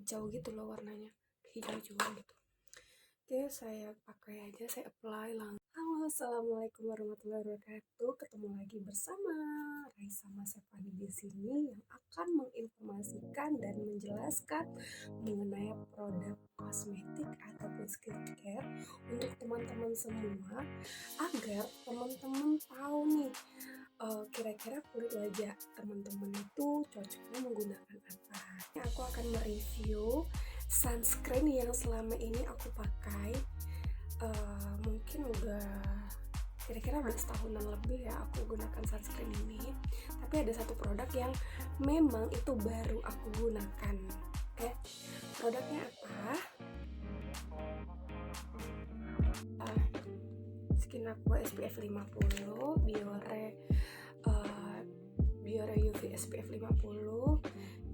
hijau gitu loh warnanya, hijau-hijauan gitu. Oke, saya pakai aja, saya apply langsung. Halo, assalamualaikum warahmatullahi wabarakatuh. Ketemu lagi bersama Raisa Masepani di sini yang akan menginformasikan dan menjelaskan mengenai produk kosmetik ataupun skincare untuk teman-teman semua, agar teman-teman tahu nih kira-kira kulit wajah teman-teman itu cocoknya menggunakan apa. Aku akan mereview sunscreen yang selama ini aku pakai. Mungkin udah kira-kira udah setahunan lebih ya aku gunakan sunscreen ini. Tapi ada satu produk yang memang itu baru aku gunakan. Oke, produknya apa? Skin Aqua SPF 50, Biore UV SPF 50,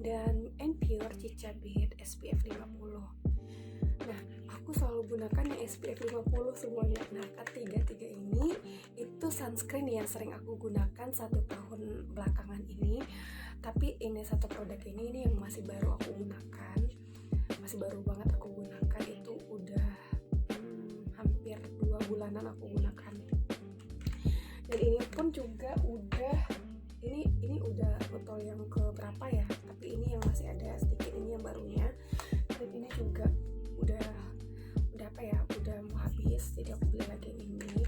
dan Pure Cica Bead SPF 50. Nah, aku selalu gunakan yang SPF 50 semuanya. Nah, ketiga ini itu sunscreen yang sering aku gunakan 1 tahun belakangan ini. Tapi ini satu produk ini yang masih baru aku gunakan. Masih baru banget aku gunakan, itu udah hampir 2 bulanan aku gunakan. Dan ini pun juga ini udah botol yang ke berapa ya, tapi ini yang masih ada sedikit, ini yang barunya. Dan ini juga udah apa ya, udah mau habis, jadi aku beli lagi ini.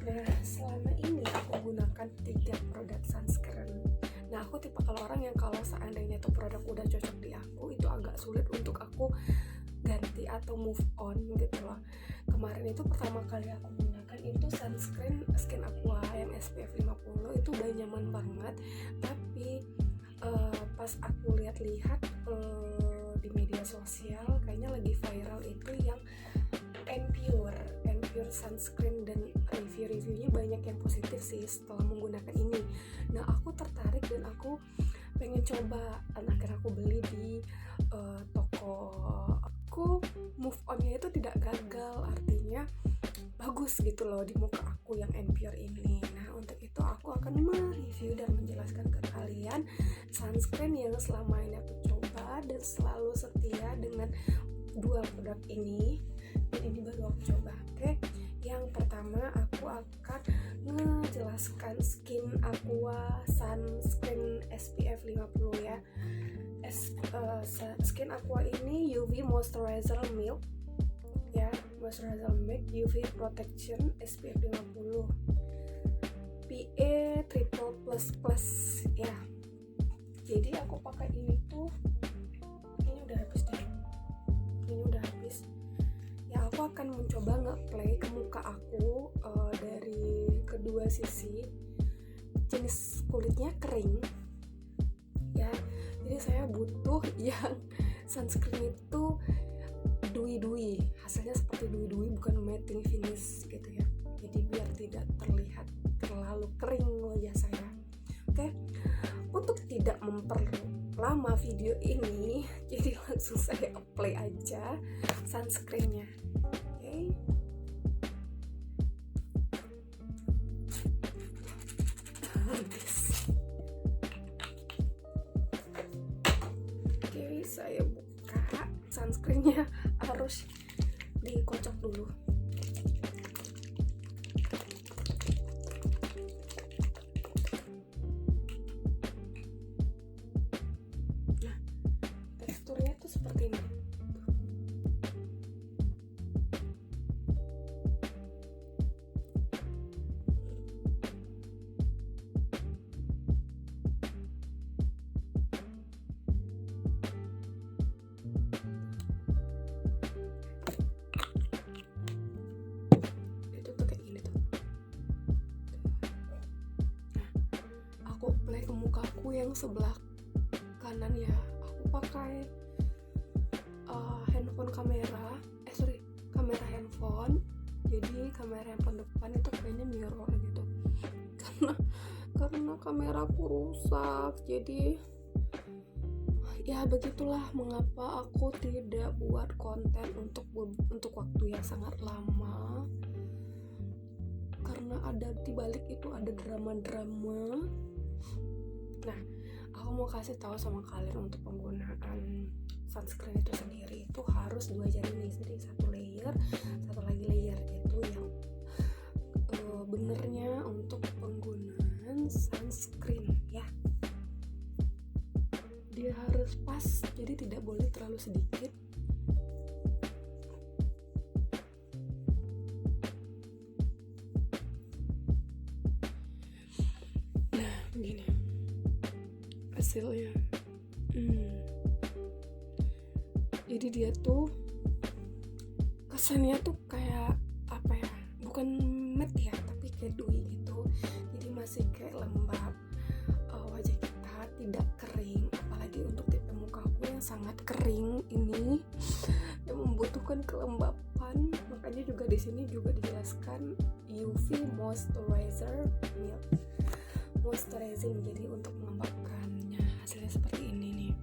Nah, selama ini aku gunakan 3 produk sunscreen. Nah, aku tipe kalau orang yang kalau seandainya tuh produk udah cocok di aku, itu agak sulit untuk aku ganti atau move on gitu loh. Kemarin itu pertama kali aku gunakan itu sunscreen Skin Aqua yang SPF 50, itu udah nyaman banget. Tapi pas aku lihat-lihat di media sosial, kayaknya lagi viral itu yang Pure sunscreen, dan review-reviewnya banyak yang positif sih setelah menggunakan ini. Nah, aku tertarik dan aku pengen coba, dan akhirnya aku beli di toko. Aku move on-nya itu tidak gagal, artinya bagus gitu loh di muka aku yang Pure ini. Nah, untuk itu aku akan mereview dan menjelaskan ke kalian sunscreen yang selama ini aku coba dan selalu setia dengan 2 produk ini. Dan ini baru aku coba. Oke, yang pertama aku akan ngejelaskan Skin Aqua sunscreen SPF 50 ya. Skin Aqua ini UV Moisturizer Milk ya, Moisturizer Milk UV Protection SPF 50, PA triple plus ya. Jadi aku pakai ini tuh, ini udah habis deh, ini udah habis ya. Aku akan mencoba nge-apply ke muka aku dari kedua sisi. Jenis kulitnya kering ya, jadi saya butuh yang sunscreen itu dewy, hasilnya seperti dewy, bukan matting finish gitu ya. Jadi biar tidak terlihat terlalu kering wajah saya. Oke, untuk tidak memperlama video ini, jadi langsung saya apply aja sunscreennya. Oke. Oke, saya buka. Sunscreennya harus dikocok dulu. Nah, teksturnya tuh seperti ini. Aku apply ke mukaku yang sebelah kanan ya. Aku pakai kamera handphone. Jadi kamera handphone depan itu kayaknya mirror gitu. Karena kameraku rusak. Jadi ya begitulah mengapa aku tidak buat konten untuk waktu yang sangat lama. Karena ada di balik itu ada drama-drama. Nah, aku mau kasih tahu sama kalian untuk penggunaan sunscreen itu sendiri itu harus 2 jenis, jadi 1 layer, 1 lagi layer. Itu yang benernya untuk penggunaan sunscreen ya. Dia harus pas, jadi tidak boleh terlalu sedikit. Nah, begini hasilnya. Jadi dia tuh kesannya tuh kayak apa ya, bukan matte ya, tapi kayak dewy gitu. Jadi masih kayak lembab. Wajah kita tidak kering, apalagi untuk tipe muka aku yang sangat kering ini yang membutuhkan kelembapan. Makanya juga di sini juga dijelaskan UV moisturizing, jadi untuk melembabkannya. Hasilnya seperti ini nih.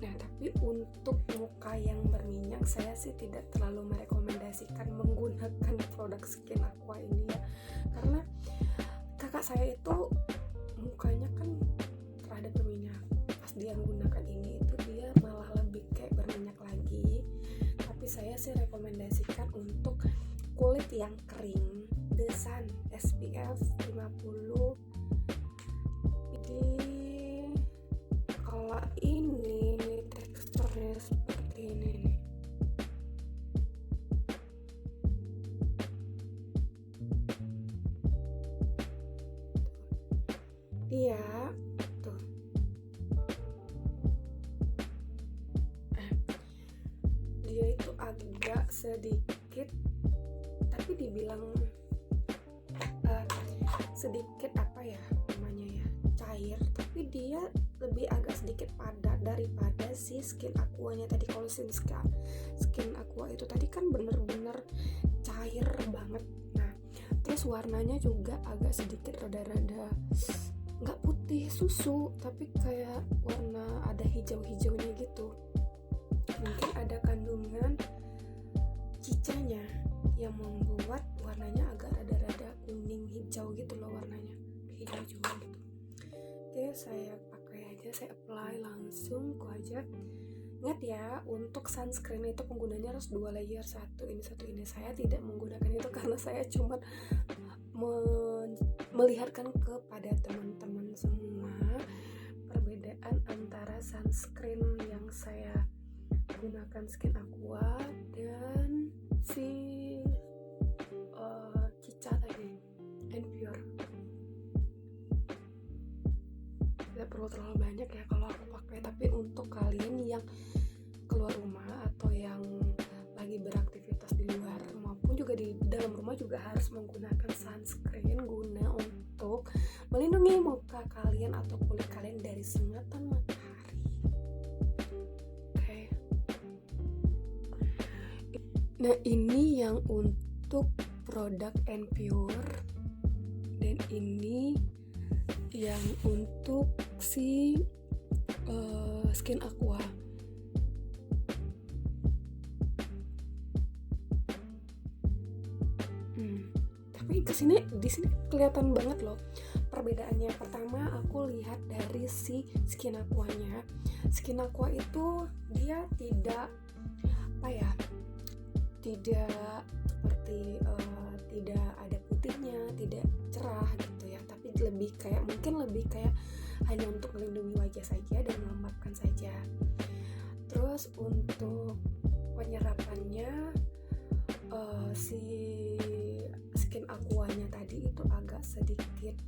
Nah, tapi untuk muka yang berminyak, saya sih tidak terlalu merekomendasikan menggunakan produk Skin Aqua ini ya, karena kakak saya itu mukanya kan rada berminyak. Pas dia menggunakan ini itu dia malah lebih kayak berminyak lagi. Tapi saya sih rekomendasikan untuk kulit yang kering, The Sun SPF 50. Jadi kalau ini teksturnya seperti ini nih. Dia tuh dia itu agak sedikit, tapi dibilang sedikit apa ya namanya ya, cair, tapi dia lebih agak sedikit padat daripada si Skin Aqua-nya tadi. Kalau Skin Aqua itu tadi kan bener-bener cair banget. Nah, terus warnanya juga agak sedikit rada-rada nggak putih susu, tapi kayak warna ada hijau-hijaunya gitu. Mungkin ada kandungan cicanya yang membuat warnanya agak rada-rada kuning hijau gitu loh, warnanya hijau juga gitu. Oke, saya pakai aja, saya apply langsung ku aja. Ingat ya, untuk sunscreen itu penggunanya harus 2 layer, satu ini. Saya tidak menggunakan itu karena saya cuma melihatkan kepada teman-teman semua perbedaan antara sunscreen yang saya gunakan Skin Aqua dan si Cica tadi and Pure. Tidak perlu terlalu banyak ya kalau aku pakai, tapi untuk kalian yang keluar rumah atau yang lagi beraktivitas di luar maupun juga di dalam rumah juga harus menggunakan sunscreen guna untuk melindungi muka kalian atau kulit kalian dari sengatan matahari. Oke. Nah, ini yang untuk produk and Pure, dan ini yang untuk si Skin Aqua. Tapi di sini kelihatan banget loh perbedaannya. Pertama aku lihat dari si Skin Aqua-nya. Skin Aqua itu dia tidak apa ya, tidak seperti tidak ada putihnya, tidak cerah gitu ya, tapi mungkin lebih kayak hanya untuk melindungi wajah saja dan melembabkan saja. Terus untuk penyerapannya si Skin Aqua-nya tadi itu agak sedikit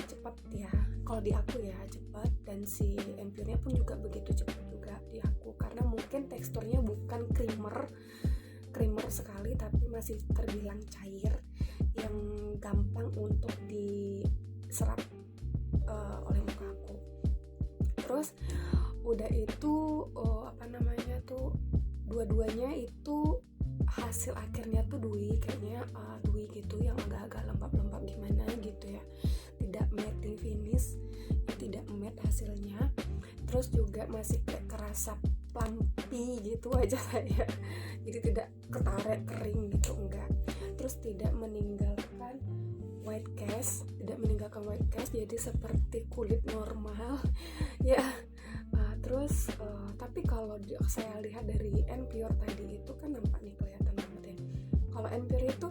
cepat ya. Kalau di aku ya cepat, dan si Empure-nya pun juga begitu cepat juga di aku, karena mungkin teksturnya bukan creamer sekali, tapi masih terbilang cair yang gampang untuk diserap oleh muka aku. Terus udah itu dua-duanya itu hasil akhirnya tuh dewy, kayaknya dewy gitu, yang agak-agak lembab-lembab gimana gitu ya, tidak matte finish, tidak matte hasilnya. Terus juga masih kayak kerasa plumpy gitu aja saya, jadi tidak ketarik kering gitu, enggak. Terus tidak meninggalkan white cast, jadi seperti kulit normal ya. Terus tapi kalau saya lihat dari N-Pure tadi itu kan nampak nih kelihatan banget ya. Kalau N-Pure itu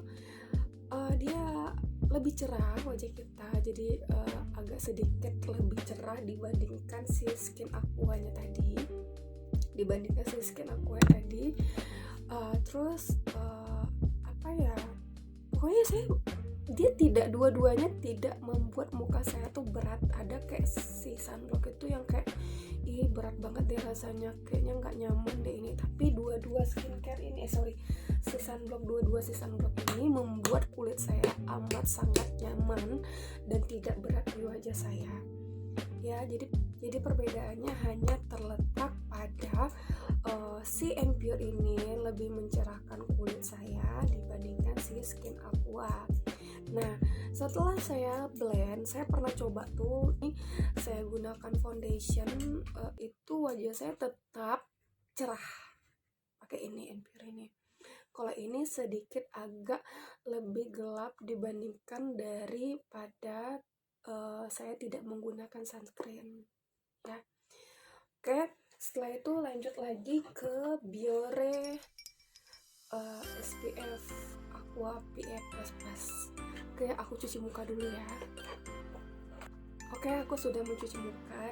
dia lebih cerah wajah kita, jadi agak sedikit lebih cerah dibandingkan si Skin Aqua-nya tadi. Terus apa ya, pokoknya dia tidak, dua-duanya tidak membuat muka saya tuh berat. Ada kayak si sunblock itu yang kayak berat banget deh rasanya, kayaknya nggak nyaman deh ini. Tapi dua-dua si sunblock ini membuat kulit saya amat sangat nyaman dan tidak berat di wajah saya ya. Jadi perbedaannya hanya terletak pada si N-Pure ini lebih mencerahkan kulit saya dibandingkan si Skin Aqua. Nah, setelah saya blend, saya pernah coba tuh nih, saya gunakan foundation, itu wajah saya tetap cerah pakai ini N-Pure ini. Kalau ini sedikit agak lebih gelap dibandingkan daripada saya tidak menggunakan sunscreen ya. Oke, setelah itu lanjut lagi ke Biore SPF Aqua PA++. Oke, aku cuci muka dulu ya. Oke, aku sudah mencuci muka.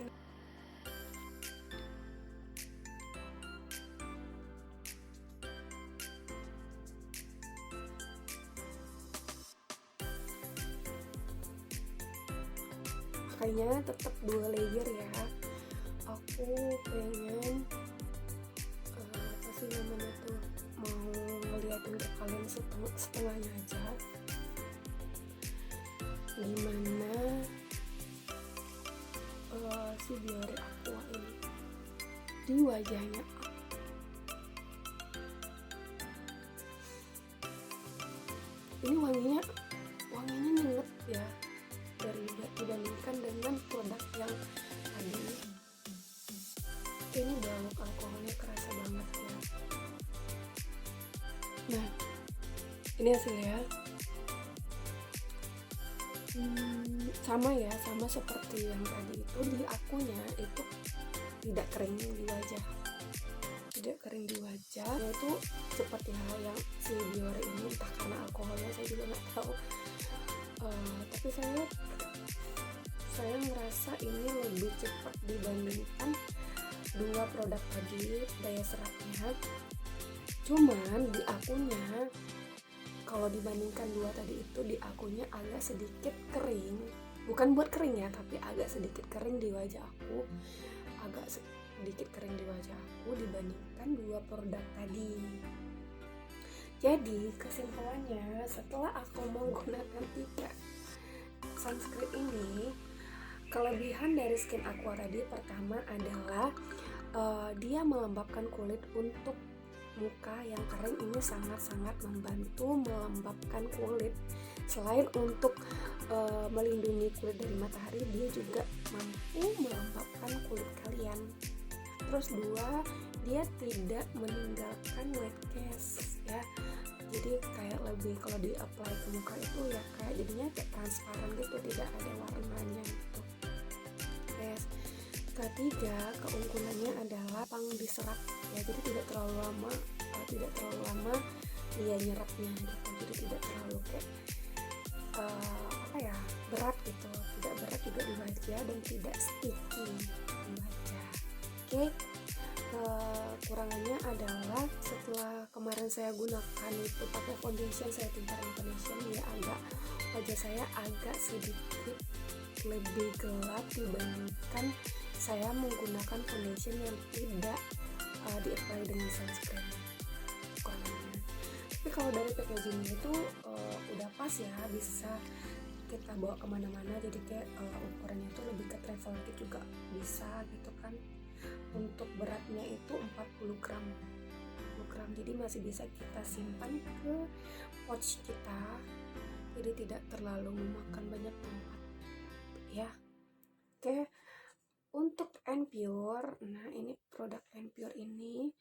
Pakainya tetap 2 layer ya. Aku pengen apa sih namanya tuh, mau ngeliatin ke kalian setengahnya aja gimana si Biore Aqua ini di wajahnya. Ini wanginya nyengat ya, dibandingkan dengan produk yang tadi. Ini bau alkoholnya kerasa banget ya. Nah, ini hasilnya. Sama seperti yang tadi itu, di akunya itu tidak kering di wajah. Itu seperti hal yang si Biore ini, entah karena alkoholnya saya juga nggak tahu. Tapi saya ngerasa ini lebih cepat dibandingkan dua produk tadi daya serapnya. Cuman di akunya, kalau dibandingkan dua tadi itu, di akunya agak sedikit kering, bukan buat kering ya, tapi agak sedikit kering di wajah aku, dibandingkan dua produk tadi. Jadi kesimpulannya, setelah aku menggunakan 3 sunscreen ini, kelebihan dari Skin Aqua tadi pertama adalah dia melembabkan kulit. Untuk muka yang kering ini sangat-sangat membantu melembabkan kulit. Selain untuk melindungi kulit dari matahari, dia juga mampu melembabkan kulit kalian. Terus 2, dia tidak meninggalkan white cast ya. Jadi kayak lebih, kalau di apply ke muka itu ya kayak jadinya kayak transparan gitu, tidak ada warnanya gitu. Yes. Ketiga, keunggulannya adalah gampang diserap ya, jadi tidak terlalu lama dia nyerapnya gitu. Jadi tidak terlalu kayak berat gitu, tidak berat juga di wajah dan tidak sticky di wajah. Oke. Kekurangannya adalah setelah kemarin saya gunakan itu pakai foundation, saya tingkatin foundation, ya wajah saya agak sedikit lebih gelap dibandingkan saya menggunakan foundation yang tidak di-apply dengan sunscreen. Tapi kalau dari packaging itu udah pas ya, bisa kita bawa kemana-mana. Jadi kayak ukurannya itu lebih ke travel kit juga bisa gitu kan. Untuk beratnya itu 40 gram, jadi masih bisa kita simpan ke pouch kita, jadi tidak terlalu memakan banyak tempat ya. Oke, untuk N-Pure, nah ini produk N-Pure ini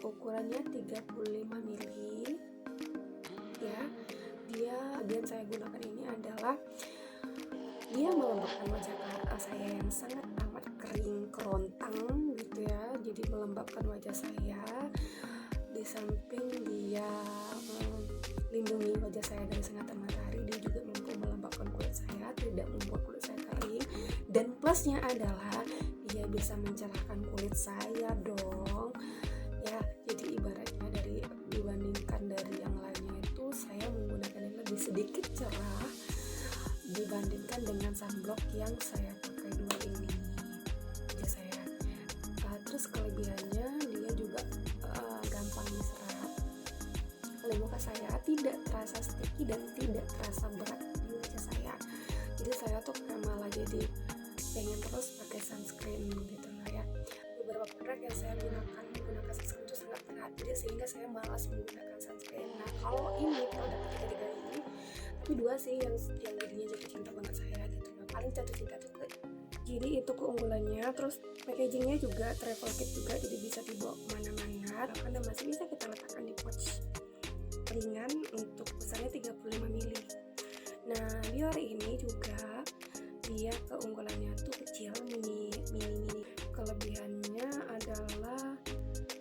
ukurannya 35 ml ya, Dia saya gunakan ini adalah dia melembabkan wajah saya yang sangat amat kering kerontang gitu ya. Jadi melembabkan wajah saya. Di samping dia melindungi wajah saya dari sengatan matahari, dia juga mampu melembabkan kulit saya, tidak membuat kulit saya kering. Dan plusnya adalah dia bisa mencerahkan kulit saya dong ya. Jadi ibaratnya dibandingkan dari yang lainnya itu, saya menggunakan yang lebih sedikit cerah dibandingkan dengan sunblock yang saya pakai dua ini wajah saya. Terus kelebihannya dia juga gampang diserap oleh muka saya, tidak terasa sticky dan tidak terasa berat di wajah saya. Jadi saya tuh kayak malah jadi pengen terus pakai sunscreen gitu lah ya. Beberapa produk yang saya gunakan menggunakan sunscreen itu sangat berat, jadi sehingga saya malas menggunakan sunscreen. Nah kalau ini produk ketiga ini, tapi dua sih yang jadinya jatuh cinta banget saya gitu. Nah paling jatuh cinta tuh jadi itu keunggulannya. Terus packagingnya juga travel kit juga, jadi bisa dibawa kemana-mana, karena masih bisa kita letakkan di pouch ringan untuk besarnya 35 ml. Nah Dior ini juga dia keunggulannya tuh kecil, mini. Kelebihannya adalah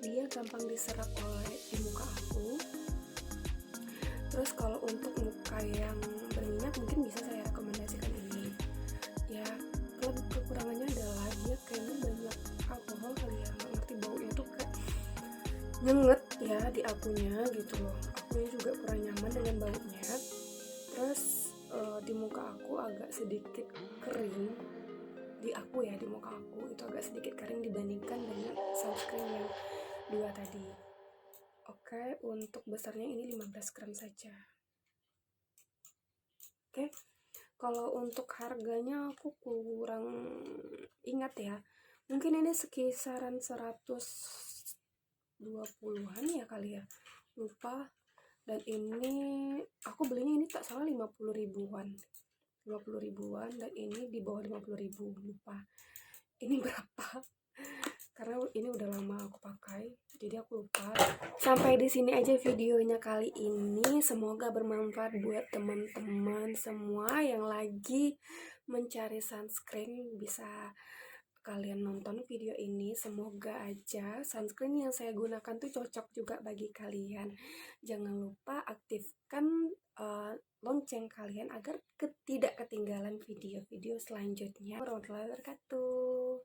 dia gampang diserap di muka aku. Terus kalau untuk muka yang berminyak mungkin bisa saya rekomendasikan ini ya. Kekurangannya adalah dia kayaknya banyak alkohol kali ya, nggak ngerti, baunya tuh kayak nyenget ya di akunya gitu loh. Akunya juga kurang nyaman dengan baunya. Terus di muka aku agak sedikit kering, di muka aku itu agak sedikit kering dibandingkan dengan sunscreen yang dua tadi. Oke, untuk besarnya ini 15 gram saja. Oke, kalau untuk harganya aku kurang ingat ya, mungkin ini sekisaran 120-an ya kali ya, lupa. Dan ini aku belinya ini tak salah 50 ribuan, dan ini di bawah 50 ribu, lupa ini berapa karena ini udah lama aku pakai jadi aku lupa. Sampai di sini aja videonya kali ini, semoga bermanfaat buat teman-teman semua yang lagi mencari sunscreen. Bisa kalian nonton video ini, semoga aja sunscreen yang saya gunakan tuh cocok juga bagi kalian. Jangan lupa aktifkan lonceng kalian agar tidak ketinggalan video-video selanjutnya. Warahmatullahi wabarakatuh.